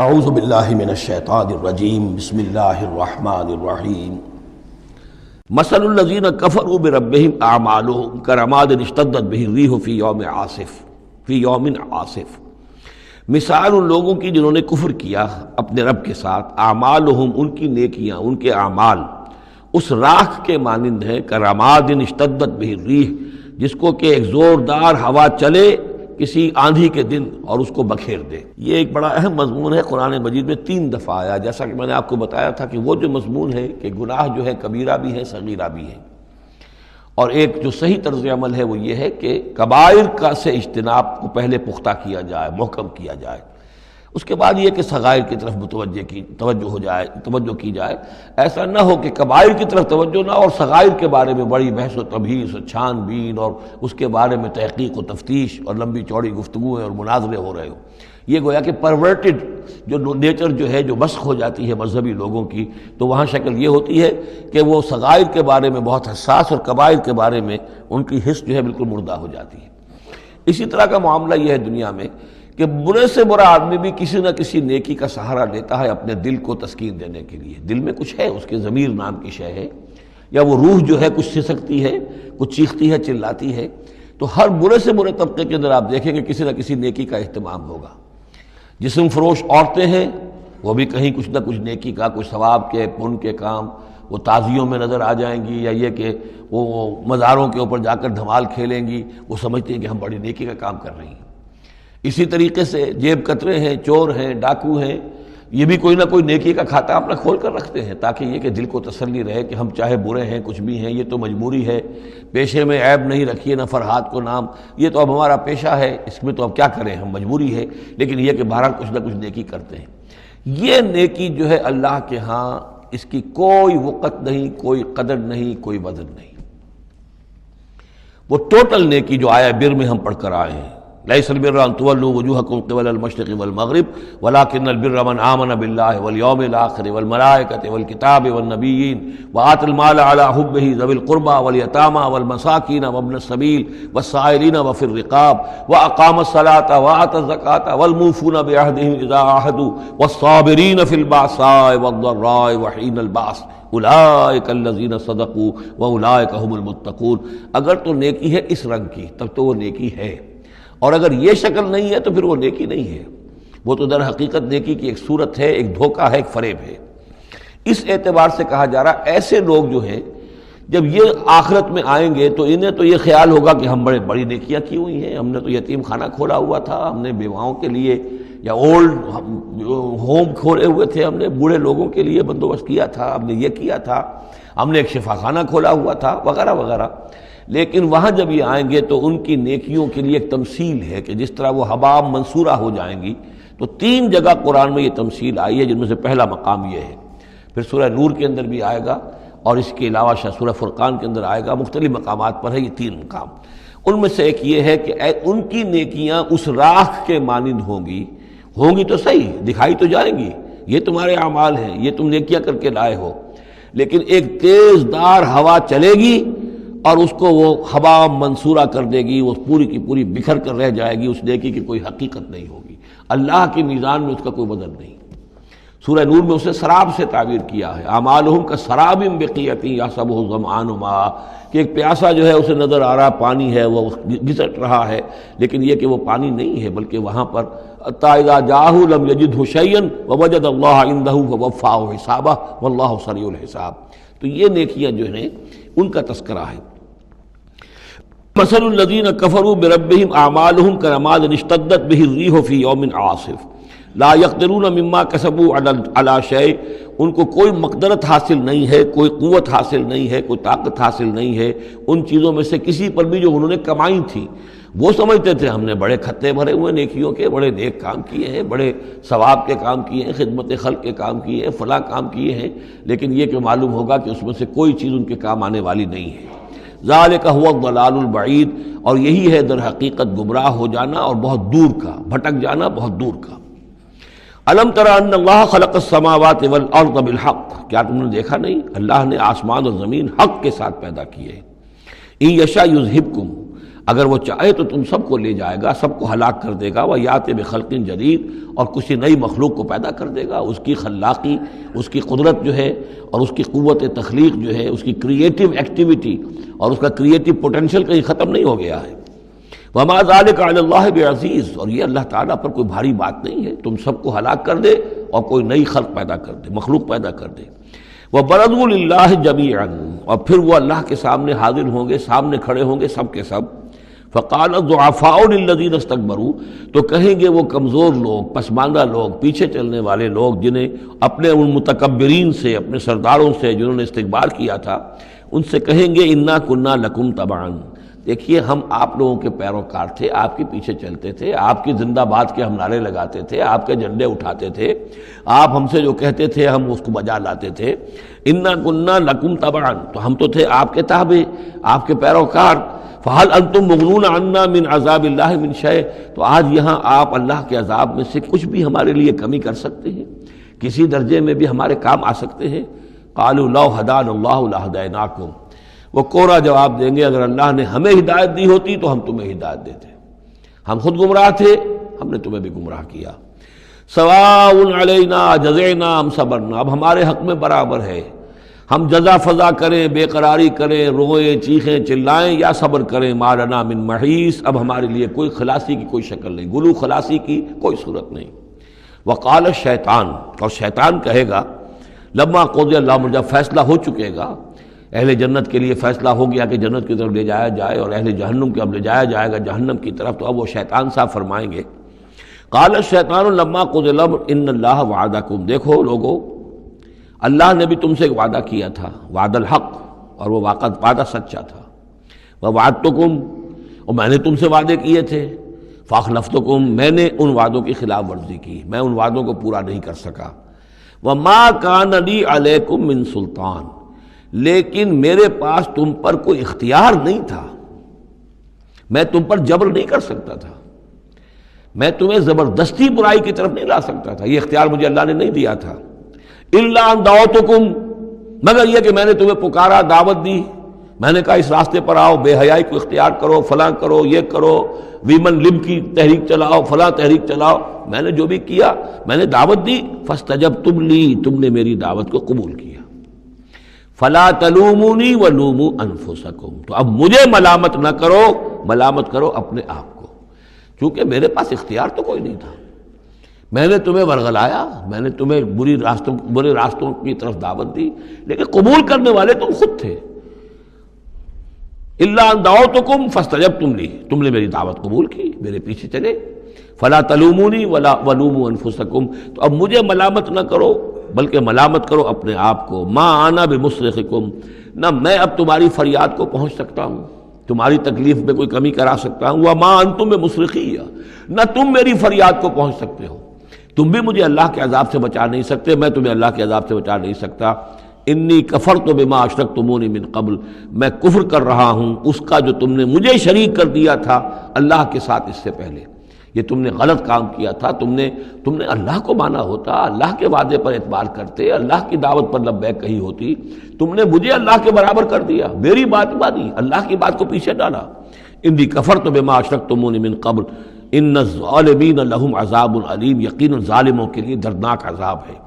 اعوذ باللہ من الشیطان الرجیم بسم اللہ الرحمن الرحیم مثل الذین کفروا بربہم اعمالهم کرماد اشتدت بہ الریح فی یوم عاصف، مثال ان لوگوں کی جنہوں نے کفر کیا اپنے رب کے ساتھ، اعمالهم ان کی نیکیاں، ان کے اعمال اس راکھ کے مانند ہیں، کرماد اشتدت بہ الریح، جس کو کہ ایک زوردار ہوا چلے کسی آندھی کے دن اور اس کو بکھیر دے۔ یہ ایک بڑا اہم مضمون ہے، قرآن مجید میں 3 دفعہ آیا، جیسا کہ میں نے آپ کو بتایا تھا کہ وہ جو مضمون ہے کہ گناہ جو ہے کبیرہ بھی ہے صغیرہ بھی ہے، اور ایک جو صحیح طرز عمل ہے وہ یہ ہے کہ کبائر کا سے اجتناب کو پہلے پختہ کیا جائے، محکم کیا جائے، اس کے بعد یہ کہ صغائر کی طرف توجہ کی جائے۔ ایسا نہ ہو کہ کبائر کی طرف توجہ نہ اور صغائر کے بارے میں بڑی بحث و تبحیث و چھان بین اور اس کے بارے میں تحقیق و تفتیش اور لمبی چوڑی گفتگویں اور مناظرے ہو رہے ہو۔ یہ گویا کہ پرورٹڈ جو نیچر جو ہے، جو مسخ ہو جاتی ہے مذہبی لوگوں کی، تو وہاں شکل یہ ہوتی ہے کہ وہ صغائر کے بارے میں بہت حساس اور کبائر کے بارے میں ان کی حس جو ہے بالکل مردہ ہو جاتی ہے۔ اسی طرح کا معاملہ یہ ہے دنیا میں کہ برے سے برا آدمی بھی کسی نہ کسی نیکی کا سہارا لیتا ہے اپنے دل کو تسکین دینے کے لیے۔ دل میں کچھ ہے، اس کے ضمیر نام کی شے ہے، یا وہ روح جو ہے کچھ سسکتی ہے، کچھ چیختی ہے، چلاتی ہے، تو ہر برے سے برے طبقے کے اندر آپ دیکھیں کہ کسی نہ کسی نیکی کا اہتمام ہوگا۔ جسم فروش عورتیں ہیں، وہ بھی کہیں کچھ نہ کچھ نیکی کا، کچھ ثواب کے، پن کے کام وہ تعزیوں میں نظر آ جائیں گی، یا یہ کہ وہ مزاروں کے اوپر جا کر دھمال کھیلیں گی، وہ سمجھتے ہیں کہ ہم بڑی نیکی کا کام کر رہی ہیں۔ اسی طریقے سے جیب کترے ہیں، چور ہیں، ڈاکو ہیں، یہ بھی کوئی نہ کوئی نیکی کا کھاتا اپنا کھول کر رکھتے ہیں، تاکہ یہ کہ دل کو تسلی رہے کہ ہم چاہے برے ہیں، کچھ بھی ہیں، یہ تو مجبوری ہے، پیشے میں عیب نہیں رکھیے نہ فرحات کو نام، یہ تو اب ہمارا پیشہ ہے، اس میں تو اب کیا کریں، ہم مجبوری ہے، لیکن یہ کہ بہرحال کچھ نہ کچھ نیکی کرتے ہیں۔ یہ نیکی جو ہے اللہ کے ہاں اس کی کوئی وقت نہیں، کوئی قدر نہیں، کوئی وزن نہیں۔ وہ ٹوٹل نیکی جو آیا بر میں ہم پڑھ کر آئے ہیں، لیس البر ان تولوا وجوہکم قبل المشرق والمغرب ولکن البر من آمن باللہ والیوم الآخر والملائکۃ والکتاب والنبیین وآتى المال على حبہ ذوی القربى والیتامى والمساکین وابن السبیل والسائلین وفی الرقاب واقام الصلاة وآتى الزکاة والموفون بعہدہم اذا عاہدوا والصابرین فی البأساء والضراء وحین البأس اولئک الذین صدقوا واولئک هم المتقون۔ اگر تو نیکی ہے اس رنگ کی تب تو وہ نیکی ہے، اور اگر یہ شکل نہیں ہے تو پھر وہ نیکی نہیں ہے، وہ تو در حقیقت نیکی کی ایک صورت ہے، ایک دھوکہ ہے، ایک فریب ہے۔ اس اعتبار سے کہا جا رہا ایسے لوگ جو ہیں جب یہ آخرت میں آئیں گے تو انہیں تو یہ خیال ہوگا کہ ہم بڑی نیکیاں کی ہوئی ہیں، ہم نے تو یتیم خانہ کھولا ہوا تھا، ہم نے بیواؤں کے لیے یا اولڈ ہوم کھولے ہوئے تھے، ہم نے بوڑھے لوگوں کے لیے بندوبست کیا تھا، ہم نے یہ کیا تھا، ہم نے ایک شفا خانہ کھولا ہوا تھا، وغیرہ وغیرہ۔ لیکن وہاں جب یہ آئیں گے تو ان کی نیکیوں کے لیے ایک تمثیل ہے کہ جس طرح وہ حباب منصورہ ہو جائیں گی، تو 3 جگہ قرآن میں یہ تمثیل آئی ہے، جن میں سے پہلا مقام یہ ہے، پھر سورہ نور کے اندر بھی آئے گا، اور اس کے علاوہ سورہ فرقان کے اندر آئے گا، مختلف مقامات پر ہے یہ 3 مقام۔ ان میں سے ایک یہ ہے کہ ان کی نیکیاں اس راکھ کے مانند ہوں گی تو صحیح، دکھائی تو جائیں گی، یہ تمہارے اعمال ہیں، یہ تم نیکیاں کر کے لائے ہو، لیکن ایک تیز دار ہوا چلے گی اور اس کو وہ ہوا منصورہ کر دے گی، وہ پوری کی پوری بکھر کر رہ جائے گی، اس نیکی کی کوئی حقیقت نہیں ہوگی، اللہ کی میزان میں اس کا کوئی وزن نہیں۔ سورہ نور میں اسے سراب سے تعبیر کیا ہے، اعمالہم کسراب بقیۃ یحسبہ الظمآن ماء، کہ ایک پیاسا جو ہے اسے نظر آ رہا پانی ہے، وہ گھسٹ رہا ہے، لیکن یہ کہ وہ پانی نہیں ہے، بلکہ وہاں پر حتیٰ اذا جاءہ لم یجدہ شیئا ووجد اللہ عندہ فوفاہ حسابہ واللہ سریع الحساب۔ تو یہ نیکیاں جو ہیں ان کا تذکرہ ہے۔ مثل الذین کفروا بربہم اعمالہم کرماد اشتدت بہ الریح فی یوم عاصف لا یقدرون مما کسبوا علی شیء، ان کو کوئی مقدرت حاصل نہیں ہے، کوئی قوت حاصل نہیں ہے، کوئی طاقت حاصل نہیں ہے ان چیزوں میں سے کسی پر بھی جو انہوں نے کمائی تھی۔ وہ سمجھتے تھے ہم نے بڑے کھتے بھرے ہوئے نیکیوں کے، بڑے نیک کام کیے ہیں، بڑے ثواب کے کام کیے ہیں، خدمت خلق کے کام کیے ہیں، فلاں کام کیے ہیں، لیکن یہ کہ معلوم ہوگا کہ اس میں سے کوئی چیز ان کے کام آنے والی نہیں ہے۔ ذالک هو الضلال البعید، اور یہی ہے در حقیقت گمراہ ہو جانا اور بہت دور کا، بھٹک جانا بہت دور کا۔ الم تر ان اللہ خلق السماوات والارض بالحق، کیا تم نے دیکھا نہیں اللہ نے آسمان اور زمین حق کے ساتھ پیدا کیے ہیں۔ ان یشاء یذہبکم، اگر وہ چاہے تو تم سب کو لے جائے گا، سب کو ہلاک کر دے گا، وَيَأْتِ بِخَلْقٍ جَدِيدٍ، اور کسی نئی مخلوق کو پیدا کر دے گا۔ اس کی خلاقی، اس کی قدرت جو ہے اور اس کی قوت تخلیق جو ہے، اس کی کریٹیو ایکٹیویٹی اور اس کا کریٹیو پوٹینشیل کہیں ختم نہیں ہو گیا ہے۔ وَمَا ذَلِكَ عَلَى اللَّهِ بِعَزِيزٍ، اور یہ اللہ تعالیٰ پر کوئی بھاری بات نہیں ہے، تم سب کو ہلاک کر دے اور کوئی نئی خلق پیدا کر دے، مخلوق پیدا کر دے۔ وَبَرَزُوا لِلَّهِ جَمِيعًا، اور پھر وہ اللہ کے سامنے حاضر ہوں گے، سامنے کھڑے ہوں گے سب کے سب۔ فقال الضعفاء للذین استکبروا، تو کہیں گے وہ کمزور لوگ، پسماندہ لوگ، پیچھے چلنے والے لوگ، جنہیں اپنے ان متکبرین سے، اپنے سرداروں سے جنہوں نے استکبار کیا تھا، ان سے کہیں گے انا کنا لکم تبعا، دیکھیے ہم آپ لوگوں کے پیروکار تھے، آپ کے پیچھے چلتے تھے، آپ کی زندہ باد کے ہم نعرے لگاتے تھے، آپ کے جھنڈے اٹھاتے تھے، آپ ہم سے جو کہتے تھے ہم اس کو بجا لاتے تھے۔ انا کنا لکم تبعا، تو ہم تو تھے آپ کے تابع، آپ کے پیروکار۔ فَهَلْ أَنْتُمْ مُغْنُونَ عَنَّا مِنْ عَذَابِ اللَّهِ مِنْ شَيْءٍ، تو آج یہاں آپ اللہ کے عذاب میں سے کچھ بھی ہمارے لیے کمی کر سکتے ہیں، کسی درجے میں بھی ہمارے کام آ سکتے ہیں؟ قَالُوا لَوْ هَدَانَ اللَّهُ لَهَدَيْنَاكُمْ، وہ کوڑا جواب دیں گے اگر اللہ نے ہمیں ہدایت دی ہوتی تو ہم تمہیں ہدایت دیتے، ہم خود گمراہ تھے، ہم نے تمہیں بھی گمراہ کیا۔ سواء علینا جزعنا ام صبرنا، اب ہمارے حق میں برابر ہے، ہم جزا فضا کریں، بے قراری کریں، روئیں چیخیں چلائیں یا صبر کریں، ما لنا من محیص، اب ہمارے لیے کوئی خلاصی کی کوئی شکل نہیں، گلو خلاصی کی کوئی صورت نہیں۔ وقال الشیطان، اور شیطان کہے گا لما قضی الامر، جب فیصلہ ہو چکے گا، اہل جنت کے لیے فیصلہ ہو گیا کہ جنت کی طرف لے جایا جائے اور اہل جہنم کے اب لے جایا جائے گا جہنم کی طرف، تو اب وہ شیطان صاحب فرمائیں گے قال الشیطان لما قضی الامر ان اللہ وعدکم، دیکھو لوگو اللہ نے بھی تم سے ایک وعدہ کیا تھا، وعد الحق، اور وہ وعدہ سچا تھا۔ ووعدتکم، اور میں نے تم سے وعدے کیے تھے، فاخلفتکم، میں نے ان وعدوں کی خلاف ورزی کی، میں ان وعدوں کو پورا نہیں کر سکا۔ وما کان لی علیکم من سلطان، لیکن میرے پاس تم پر کوئی اختیار نہیں تھا، میں تم پر جبر نہیں کر سکتا تھا، میں تمہیں زبردستی برائی کی طرف نہیں لا سکتا تھا، یہ اختیار مجھے اللہ نے نہیں دیا تھا۔ الا ان دعوتکم، مگر یہ کہ میں نے تمہیں پکارا، دعوت دی، میں نے کہا اس راستے پر آؤ، بے حیائی کو اختیار کرو، فلاں کرو، یہ کرو، ویمن لب کی تحریک چلاؤ، فلاں تحریک چلاؤ، میں نے جو بھی کیا میں نے دعوت دی، فاستجبتم لی، تم نے میری دعوت کو قبول کیا۔ فلا تلومونی ولوموا انفسکم، تو اب مجھے ملامت نہ کرو، ملامت کرو اپنے آپ کو، کیونکہ میرے پاس اختیار تو کوئی نہیں تھا، میں نے تمہیں ورغلایا، میں نے تمہیں برے راستوں کی طرف دعوت دی، لیکن قبول کرنے والے تم خود تھے۔ الا ان دعوتکم فاستجبتم لی، تم نے میری دعوت قبول کی، میرے پیچھے چلے۔ فلا تلومونی ولا ولوموا انفسکم، تو اب مجھے ملامت نہ کرو بلکہ ملامت کرو اپنے آپ کو۔ ما انا بمصرخکم، نہ میں اب تمہاری فریاد کو پہنچ سکتا ہوں، تمہاری تکلیف میں کوئی کمی کرا سکتا ہوں۔ وما انتم بمصرخی، نہ تم میری فریاد کو پہنچ سکتے ہو، تم بھی مجھے اللہ کے عذاب سے بچا نہیں سکتے، میں تمہیں اللہ کے عذاب سے بچا نہیں سکتا۔ انی کفرت بما اشرکتمونی من قبل، میں کفر کر رہا ہوں اس کا جو تم نے مجھے شریک کر دیا تھا اللہ کے ساتھ اس سے پہلے، یہ تم نے غلط کام کیا تھا، تم نے اللہ کو مانا ہوتا، اللہ کے وعدے پر اعتبار کرتے، اللہ کی دعوت پر لبیک کہی ہوتی، تم نے مجھے اللہ کے برابر کر دیا، میری بات مانی، اللہ کی بات کو پیچھے ڈالا۔ انی کفرت بما اشرکتمونی من قبل ان الظالمین لہم عذاب علیم، یقیناً ظالموں کے لیے دردناک عذاب ہے۔